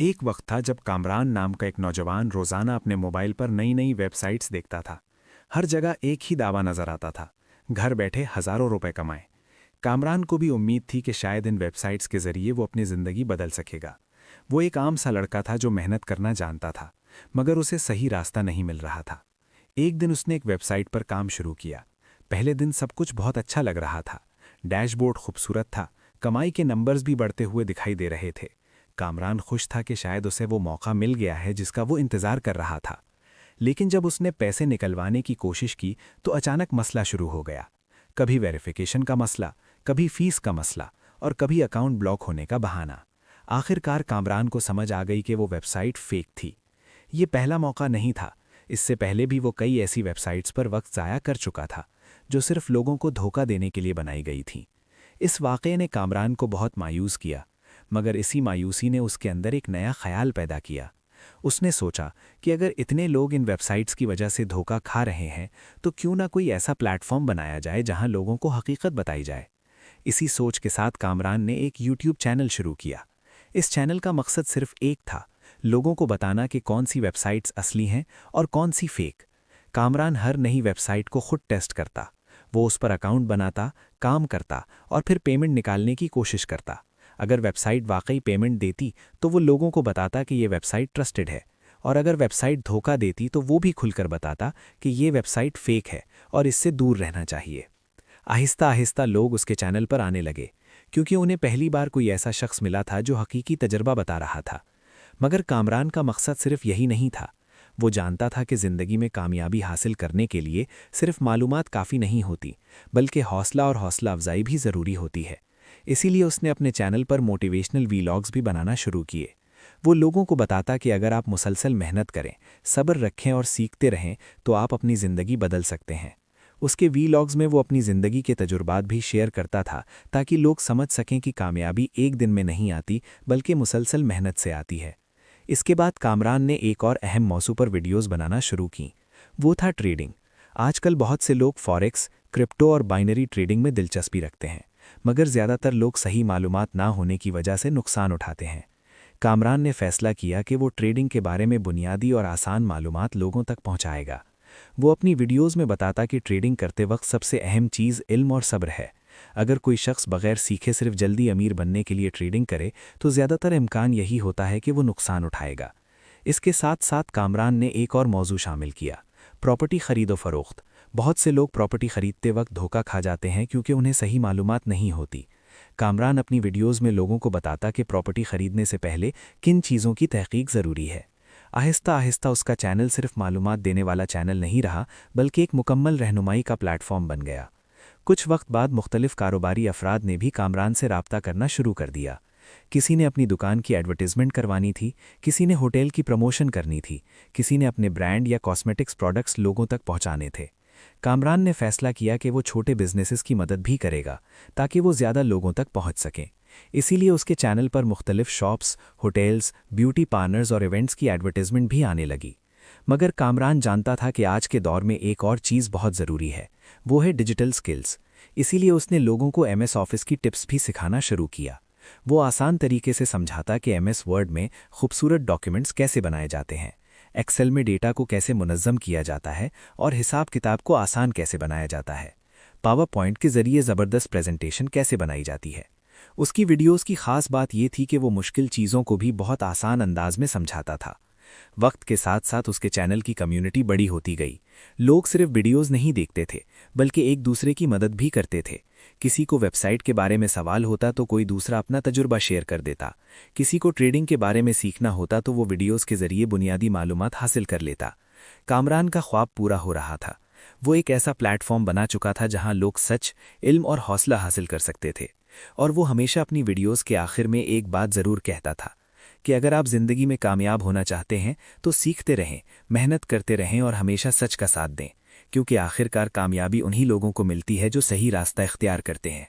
एक वक्त था जब कामरान नाम का एक नौजवान रोज़ाना अपने मोबाइल पर नई नई वेबसाइट्स देखता था। हर जगह एक ही दावा नजर आता था, घर बैठे हज़ारों रुपए कमाएं। कामरान को भी उम्मीद थी कि शायद इन वेबसाइट्स के ज़रिए वो अपनी ज़िंदगी बदल सकेगा। वो एक आम सा लड़का था जो मेहनत करना जानता था, मगर उसे सही रास्ता नहीं मिल रहा था। एक दिन उसने एक वेबसाइट पर काम शुरू किया। पहले दिन सब कुछ बहुत अच्छा लग रहा था। डैशबोर्ड खूबसूरत था, कमाई के नंबर्स भी बढ़ते हुए दिखाई दे रहे थे। कामरान खुश था कि शायद उसे वो मौका मिल गया है जिसका वो इंतज़ार कर रहा था। लेकिन जब उसने पैसे निकलवाने की कोशिश की तो अचानक मसला शुरू हो गया। कभी वेरिफिकेशन का मसला, कभी फीस का मसला और कभी अकाउंट ब्लॉक होने का बहाना। आखिरकार कामरान को समझ आ गई कि वो वेबसाइट फेक थी। ये पहला मौका नहीं था। इससे पहले भी वो कई ऐसी वेबसाइट्स पर वक्त ज़ाया कर चुका था जो सिर्फ लोगों को धोखा देने के लिए बनाई गई थीं। इस वाक़ये ने कामरान को बहुत मायूस किया, मगर इसी मायूसी ने उसके अंदर एक नया ख्याल पैदा किया। उसने सोचा कि अगर इतने लोग इन वेबसाइट्स की वजह से धोखा खा रहे हैं तो क्यों ना कोई ऐसा प्लेटफॉर्म बनाया जाए जहां लोगों को हकीकत बताई जाए। इसी सोच के साथ कामरान ने एक यूट्यूब चैनल शुरू किया। इस चैनल का मकसद सिर्फ एक था, लोगों को बताना कि कौन सी वेबसाइट्स असली हैं और कौन सी फेक। कामरान हर नई वेबसाइट को खुद टेस्ट करता। वो उस पर अकाउंट बनाता, काम करता और फिर पेमेंट निकालने की कोशिश करता। अगर वेबसाइट वाकई पेमेंट देती तो वो लोगों को बताता कि ये वेबसाइट ट्रस्टेड है, और अगर वेबसाइट धोखा देती तो वो भी खुलकर बताता कि ये वेबसाइट फेक है और इससे दूर रहना चाहिए। आहिस्ता आहिस्ता लोग उसके चैनल पर आने लगे, क्योंकि उन्हें पहली बार कोई ऐसा शख्स मिला था जो हकीकी तजर्बा बता रहा था। मगर कामरान का मकसद सिर्फ यही नहीं था। वो जानता था कि ज़िंदगी में कामयाबी हासिल करने के लिए सिर्फ मालूमात काफ़ी नहीं होती, बल्कि हौसला और हौसला अफजाई भी ज़रूरी होती है। इसीलिए उसने अपने चैनल पर मोटिवेशनल वीलॉग्स भी बनाना शुरू किए। वो लोगों को बताता कि अगर आप मुसलसल मेहनत करें, सब्र रखें और सीखते रहें तो आप अपनी ज़िंदगी बदल सकते हैं। उसके वीलॉग्स में वो अपनी ज़िंदगी के तजुर्बात भी शेयर करता था, ताकि लोग समझ सकें कि कामयाबी एक दिन में नहीं आती, बल्कि मुसलसल मेहनत से आती है। इसके बाद कामरान ने एक और अहम मौजू पर वीडियोज़ बनाना शुरू की। वो था ट्रेडिंग। आजकल बहुत से लोग फॉरेक्स, क्रिप्टो और बाइनरी ट्रेडिंग में दिलचस्पी रखते हैं, मगर ज़्यादातर लोग सही मालूमात ना होने की वजह से नुकसान उठाते हैं। कामरान ने फैसला किया कि वो ट्रेडिंग के बारे में बुनियादी और आसान मालूमात लोगों तक पहुंचाएगा। वो अपनी वीडियोज़ में बताता कि ट्रेडिंग करते वक्त सबसे अहम चीज़ इल्म और सब्र है। अगर कोई शख्स बगैर सीखे सिर्फ जल्दी अमीर बनने के लिए ट्रेडिंग करे तो ज़्यादातर इम्कान यही होता है कि वो नुकसान उठाएगा। इसके साथ साथ कामरान ने एक और मौजू शामिल किया, प्रॉपर्टी खरीदो फरोख्त। बहुत से लोग प्रॉपर्टी खरीदते वक्त धोखा खा जाते हैं क्योंकि उन्हें सही मालूमात नहीं होती। कामरान अपनी वीडियोज़ में लोगों को बताता कि प्रॉपर्टी खरीदने से पहले किन चीज़ों की तहकीक ज़रूरी है। आहिस्ता आहिस्ता उसका चैनल सिर्फ मालूमात देने वाला चैनल नहीं रहा, बल्कि एक मुकम्मल रहनुमाई का प्लेटफॉर्म बन गया। कुछ वक्त बाद मुख्तलिफ कारोबारी अफराद ने भी कामरान से राब्ता करना शुरू कर दिया। किसी ने अपनी दुकान की एडवर्टीज़मेंट करवानी थी, किसी ने होटल की प्रमोशन करनी थी, किसी ने अपने ब्रांड या कॉस्मेटिक्स प्रोडक्ट्स लोगों तक पहुंचाने थे। कामरान ने फैसला किया कि वो छोटे बिजनेसेस की मदद भी करेगा, ताकि वो ज़्यादा लोगों तक पहुंच सकें। इसीलिए उसके चैनल पर मुख्तलिफ शॉप्स, होटल्स, ब्यूटी पार्लर्स और इवेंट्स की एडवर्टीज़मेंट भी आने लगी। मगर कामरान जानता था कि आज के दौर में एक और चीज़ बहुत ज़रूरी है, वो है डिजिटल स्किल्स। इसीलिए उसने लोगों को MS ऑफिस की टिप्स भी सिखाना शुरू किया। वो आसान तरीके से समझाता कि MS वर्ड में खूबसूरत डॉक्यूमेंट्स कैसे बनाए जाते हैं, एक्सेल में डेटा को कैसे मुनज़्ज़म किया जाता है और हिसाब किताब को आसान कैसे बनाया जाता है, पावर पॉइंट के ज़रिए ज़बरदस्त प्रेजेंटेशन कैसे बनाई जाती है। उसकी वीडियोज़ की ख़ास बात ये थी कि वो मुश्किल चीज़ों को भी बहुत आसान अंदाज में समझाता था। वक्त के साथ साथ उसके चैनल की कम्युनिटी बड़ी होती गई। लोग सिर्फ वीडियोज़ नहीं देखते थे, बल्कि एक दूसरे की मदद भी करते थे। किसी को वेबसाइट के बारे में सवाल होता तो कोई दूसरा अपना तजुर्बा शेयर कर देता। किसी को ट्रेडिंग के बारे में सीखना होता तो वो वीडियोज़ के ज़रिए बुनियादी मालूमात हासिल कर लेता। कामरान का ख्वाब पूरा हो रहा था। वो एक ऐसा प्लेटफॉर्म बना चुका था जहां लोग सच, इल्म और हौसला हासिल कर सकते थे। और वो हमेशा अपनी वीडियोज़ के आखिर में एक बात ज़रूर कहता था कि अगर आप ज़िंदगी में कामयाब होना चाहते हैं तो सीखते रहें, मेहनत करते रहें और हमेशा सच का साथ दें, क्योंकि आखिरकार कामयाबी उन्हीं लोगों को मिलती है जो सही रास्ता इख्तियार करते हैं।